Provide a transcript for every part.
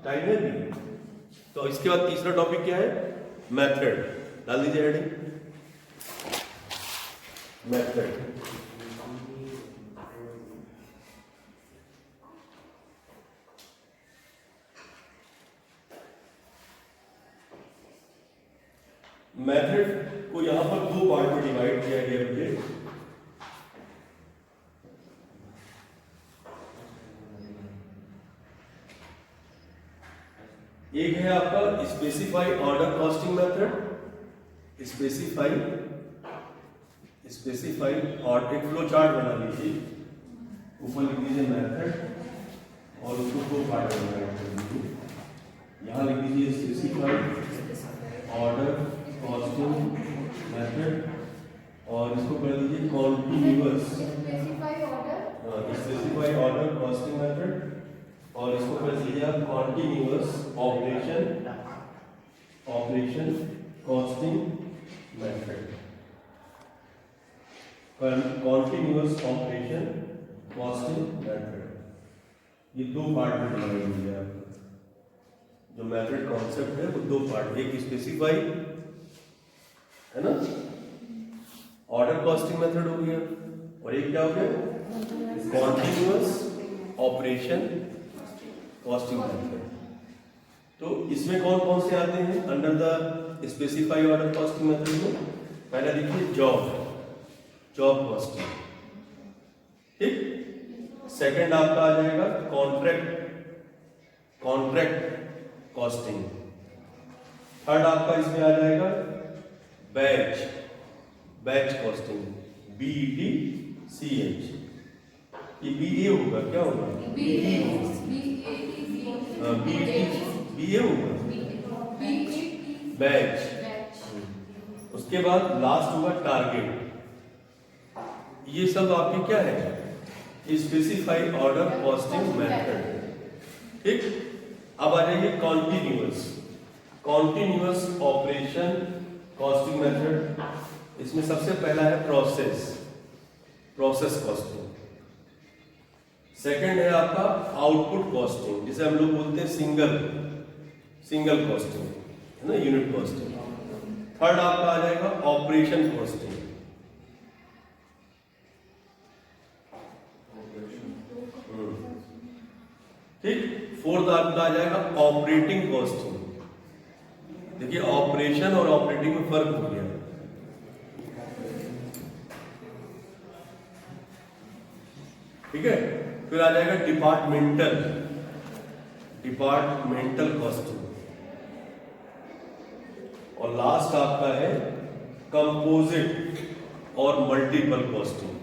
Time है भी। तो इसके बाद तीसरा टॉपिक क्या है? मेथड। डाल दीजिए हेडिंग, मेथड। मेथड को यहां पर दो पार्ट में डिवाइड किया गया मुझे। एक है आपका specify order costing method, specify और एक फ्लो चार्ट बना लीजिए, ऊपर लिख दीजिए मेथड और उसको दो पार्ट में डिवाइड कर दीजिए। यहाँ लिख दीजिए स्पेसिफाई ऑर्डर कॉस्टिंग मेथड और इसको कर दीजिए continuous specify order costing method और इसको कर दीजिए आप continuous operation costing method. Continuous operation costing method, ये दो पार्ट में डिवाइड हो गया। जो मेथड कॉन्सेप्ट है वो दो पार्ट, एक स्पेसिफाई है ना, ऑर्डर कॉस्टिंग मेथड हो गया, और एक क्या हो गया? Continuous operation costing method. तो इसमें कौन कौन से आते हैं under the specify order costing method में? पहला देखिए जॉब कॉस्टिंग, ठीक। सेकंड आपका आ जाएगा कॉन्ट्रैक्ट कॉस्टिंग। थर्ड आपका इसमें आ जाएगा बैच कॉस्टिंग, BETCH। ये BA होगा, क्या होगा? BA होगा, बैच। उसके बाद लास्ट होगा टारगेट। ये सब आपके क्या है? स्पेसिफाई ऑर्डर कॉस्टिंग मेथड, ठीक। अब आ जाइए कॉन्टिन्यूअस ऑपरेशन कॉस्टिंग मेथड। इसमें सबसे पहला है प्रोसेस कॉस्टिंग। सेकंड है आपका आउटपुट कॉस्टिंग, जिसे हम लोग बोलते हैं सिंगल कॉस्टिंग, है ना, यूनिट कॉस्टिंग। थर्ड आपका आ जाएगा ऑपरेशन कॉस्टिंग, ठीक। फोर्थ आपका आ जाएगा ऑपरेटिंग कॉस्टिंग। देखिए ऑपरेशन और ऑपरेटिंग में फर्क हो गया, ठीक है। फिर आ जाएगा डिपार्टमेंटल कॉस्टिंग, और लास्ट आपका है कंपोजिट और मल्टीपल कॉस्टिंग।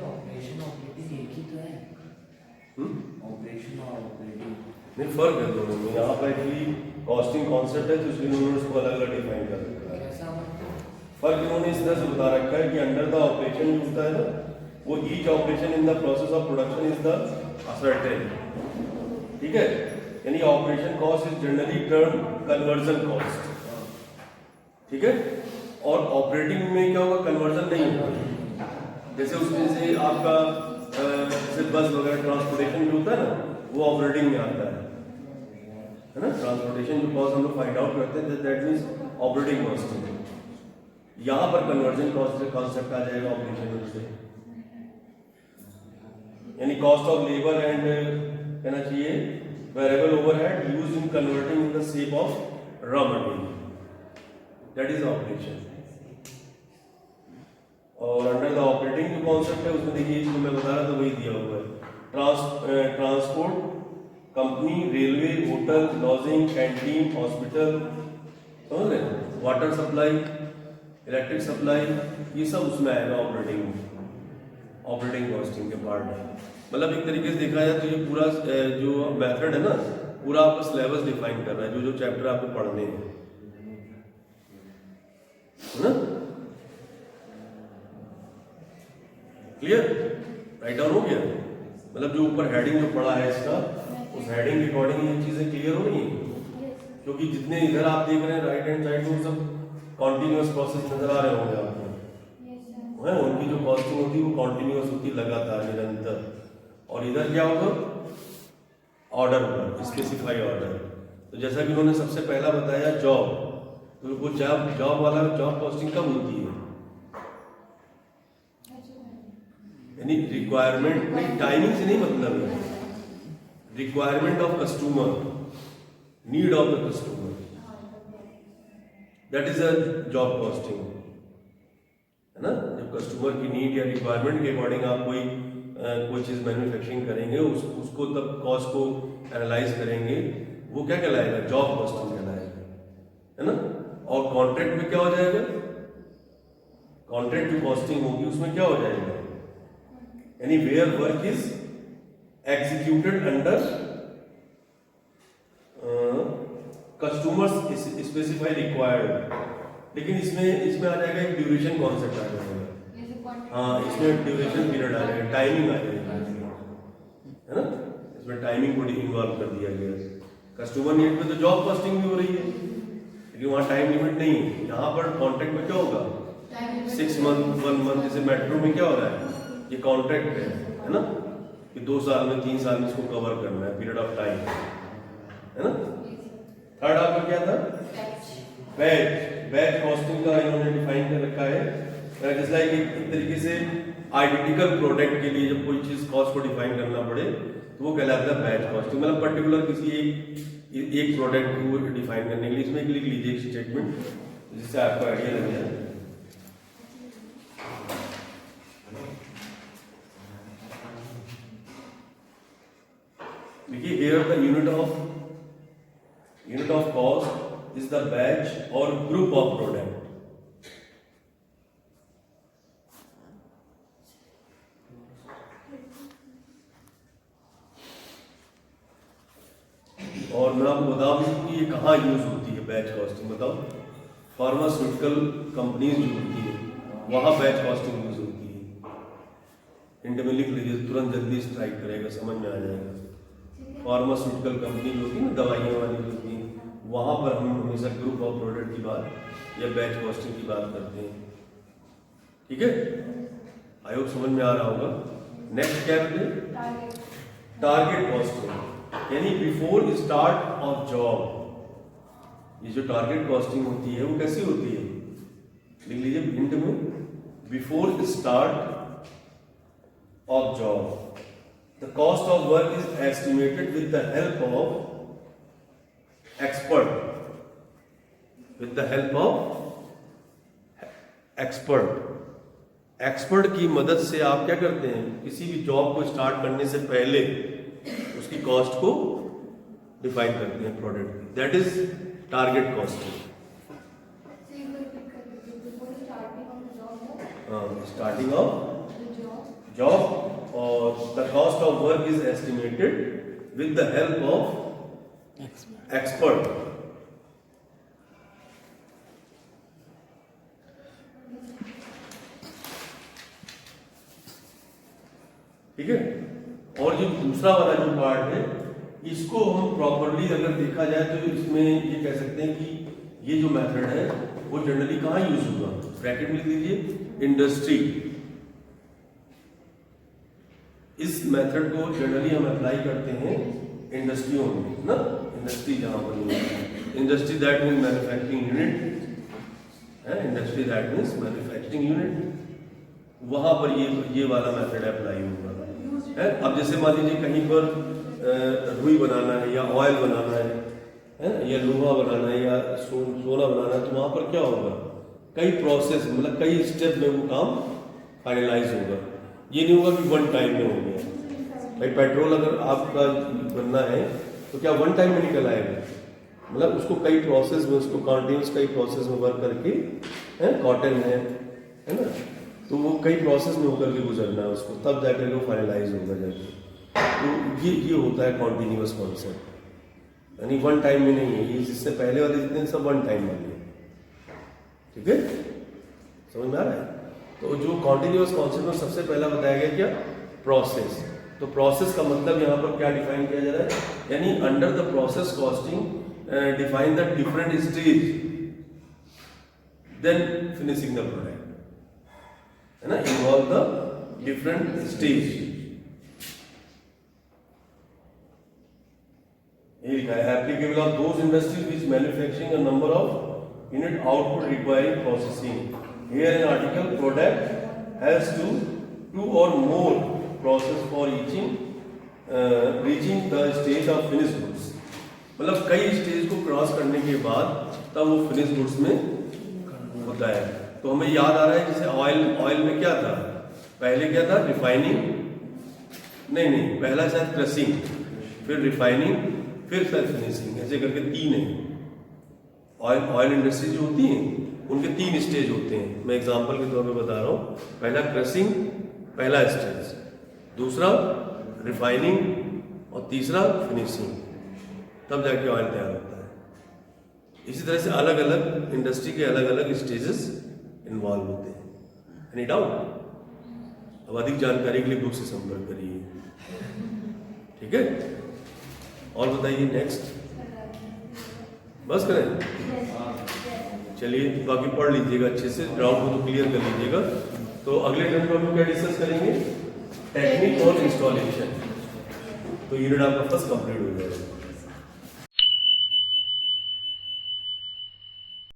ऑपरेशन ऑपरेटिंग एक ही तो है। ऑपरेशन और ऑपरेटिंग नहीं, फर्क है दोनों में। यहाँ पर एक्चुअली कॉस्टिंग कॉन्सेप्ट है तो इसलिए उन्होंने उसको अलग अलग डिफाइन कर रखा है। कैसा फर्क इन्होंने इस तरह से बता रखा है कि अंडर द ऑपरेशन जो होता है ना, वो each operation in the process of production is the certain, ठीक है। यानी operation cost is generally term conversion cost, ठीक है। और ऑपरेटिंग में क्या होगा? कन्वर्जन नहीं होगा। जैसे उसमें से आपका जैसे बस वगैरह ट्रांसपोर्टेशन जो होता है ना, वो ऑपरेटिंग में आता है ना। ट्रांसपोर्टेशन जो कॉस्ट हम लोग फाइंड आउट करते हैं, दैट मींस ऑपरेटिंग कॉस्ट। यहाँ पर कन्वर्जन कॉस्ट कॉन्सेप्ट आ जाएगा ऑपरेशन से, यानी कॉस्ट ऑफ लेबर एंड कहना चाहिए variable overhead used in converting in the shape of raw material, that is operation. और अंडर द ऑपरेटिंग जो कॉन्सेप्ट है उसमें देखिए, जो मैं बता रहा था वही दिया हुआ है। Transport company, railway, hotel, lodging, canteen, hospital, समझ रहे, वाटर सप्लाई, इलेक्ट्रिक सप्लाई, ये सब उसमें आएगा ऑपरेटिंग कॉस्टिंग के पार्ट में। मतलब एक तरीके से देखा जाए तो ये पूरा जो मेथड है ना, पूरा आपका सिलेबस डिफाइन कर रहा है, जो जो चैप्टर आपको पढ़ने हैं, है ना। क्लियर? राइट डाउन हो गया? मतलब जो ऊपर हेडिंग जो पड़ा है इसका, उस हेडिंग के अकॉर्डिंग ये चीजें क्लियर हो रही हैं, क्योंकि जितने इधर आप देख रहे हैं राइट हैंड साइड में सब कॉन्टिन्यूअस प्रोसेस नजर आ रहे होंगे आपको, है उनकी जो कॉस्टिंग होती है वो कॉन्टिन्यूअस होती है, लगातार निरंतर। और इधर क्या होगा? ऑर्डर होगा, स्पेसिफाई ऑर्डर। तो जैसा कि उन्होंने सबसे पहला बताया जॉब, तो वो जॉब वाला जॉब कॉस्टिंग कब होती है? यानी रिक्वायरमेंट नहीं, टाइमिंग से नहीं मतलब है, requirement of customer, need of the customer, that is a job costing, है ना? जब कस्टमर की नीड या रिक्वायरमेंट के अकॉर्डिंग आप कोई चीज मैन्युफैक्चरिंग करेंगे, उसको तब कॉस्ट को एनालाइज करेंगे, वो क्या कहलाएगा? जॉब कॉस्टिंग कहलाएगा, है ना? और कॉन्ट्रैक्ट में क्या हो जाएगा? कॉन्ट्रैक्ट जो कॉस्टिंग होगी उसमें क्या हो जाएगा? यानी where work is executed under customers specify required. लेकिन इसमें आ जाएगा एक ड्यूरेशन कॉन्सेप्ट आ जाएगा, हाँ इसमें ड्यूरेशन पीरियड आ जाएगा, टाइमिंग आ जाएगी, है ना? इसमें टाइमिंग को इन्वॉल्व कर दिया गया। कस्टमर नीड में तो जॉब कॉस्टिंग भी हो रही है, लेकिन वहाँ टाइम लिमिट नहीं है। यहाँ पर कॉन्ट्रैक्ट में क्या होगा? 6 मंथ 1 मंथ, जैसे मेट्रो में क्या हो रहा है, ये कॉन्ट्रैक्ट है ना, कि 2 साल में 3 साल में इसको कवर करना है, पीरियड ऑफ टाइम, है ना? थर्ड आपका क्या था? बैच कॉस्टिंग का इन्होंने डिफाइन कर रखा है। जैसे एक तरीके से आइडेंटिकल प्रोडक्ट के लिए जब कोई चीज कॉस्ट को डिफाइन करना पड़े तो वो कहलाता है बैच कॉस्टिंग, मतलब पर्टिकुलर किसी एक प्रोडक्ट को डिफाइन करने के लिए। इसमें लिख लीजिए एक स्टेटमेंट जिससे आपको आइडिया लग जाए। देखिए, here the unit of cost is the batch or group of product. और मैं आपको बता दूं कि ये कहाँ यूज होती है बैच कॉस्टिंग, बताओ? फार्मास्यूटिकल कंपनीज जो होती है वहाँ बैच कॉस्टिंग यूज होती है। हिंट में लिख लीजिए, तुरंत जल्दी स्ट्राइक करेगा, समझ में आ जाएगा। फार्मास्यूटिकल कंपनी जो होती है ना, दवाइयों वाली जो होती है, वहाँ पर हम हमेशा ग्रुप ऑफ प्रोडक्ट की बात या बैच कॉस्टिंग की बात करते हैं। ठीक है, आई होप समझ में आ रहा होगा। नेक्स्ट क्या है? टारगेट कॉस्टिंग, यानी बिफोर स्टार्ट ऑफ जॉब। ये जो टारगेट कॉस्टिंग होती है वो कैसी होती है? लिख लीजिए हिंट में, before start of job the cost of work is estimated with the help of expert, expert की मदद से आप क्या करते हैं? किसी भी जॉब को स्टार्ट करने से पहले उसकी कॉस्ट को डिफाइन करते हैं प्रोडक्ट की, that is target costing. Starting of job और the cost of work is estimated with the help of expert. ठीक है, और जो दूसरा वाला जो पार्ट है, इसको हम प्रॉपरली अगर देखा जाए तो इसमें ये कह सकते हैं कि ये जो मेथड है वो जनरली कहाँ यूज होगा? ब्रैकेट में लिख दीजिए, इंडस्ट्री। इस मेथड को जनरली हम अप्लाई करते हैं इंडस्ट्रियों में ना, इंडस्ट्री जहां बनी है, industry that means manufacturing unit है, industry that means manufacturing unit, वहां पर ये वाला मेथड अप्लाई होगा है। अब जैसे मान लीजिए कहीं पर रुई बनाना है या ऑयल बनाना है या लोहा बनाना है या सोना बनाना है, तो वहां पर क्या होगा? कई प्रोसेस, मतलब कई स्टेप में वो काम फाइनलाइज होगा। ये नहीं होगा कि वन टाइम में हो गया। भाई पेट्रोल अगर आपका बनना है तो क्या वन टाइम में निकल आएगा? मतलब उसको कई प्रोसेस में, उसको कॉन्टिन्यूस कई प्रोसेस में वर्क करके, है कॉटन है ना, तो वो कई प्रोसेस में होकर के गुजरना है उसको, तब जाकर वो फाइनलाइज होगा जाके। तो ये होता है कॉन्टिन्यूस कॉन्सेप्ट, यानी वन टाइम में नहीं है ये, जिससे पहले वाले जितने सब वन टाइम वाले। ठीक है, समझ में आ रहा है? तो जो कॉन्टिन्यूअस कॉन्सेप्ट में सबसे पहला बताया गया क्या, प्रोसेस। तो प्रोसेस का मतलब यहाँ पर क्या डिफाइन किया जा रहा है, यानी under the process costing define the different stage then finishing the product, है ना, इन्वॉल्व द डिफरेंट स्टेज। ये लिखा है applicable of those industries which manufacturing a number of unit output requiring processing. Here in article product has two और more process for reaching the stage of finish goods. मतलब कई stage को cross करने के बाद तब वो फिनिश गुड्स में होता है। तो हमें याद आ रहा है जैसे ऑयल में क्या था, पहले क्या था, रिफाइनिंग, नहीं पहला शायद क्रशिंग, फिर रिफाइनिंग, फिर शायद फिनिशिंग, ऐसे करके 3 है। ऑयल इंडस्ट्री जो होती है उनके 3 स्टेज होते हैं। मैं एग्जांपल के तौर पे बता रहा हूँ, पहला क्रशिंग, पहला स्टेज, दूसरा रिफाइनिंग और तीसरा फिनिशिंग, तब जाके ऑयल तैयार होता है। इसी तरह से अलग अलग इंडस्ट्री के अलग अलग स्टेजेस इन्वॉल्व होते हैं। Any doubt? अब अधिक जानकारी के लिए बुक से संपर्क करिए, ठीक है। और बताइए नेक्स्ट, बस करें, चलिए बाकी पढ़ लीजिएगा अच्छे से, डाउट को तो क्लियर कर लीजिएगा। तो अगले टर्म में हम क्या डिस्कस करेंगे, टेक्निक और इंस्टॉलेशन। तो यूनिट आपका फर्स्ट कंप्लीट हो जाएगा।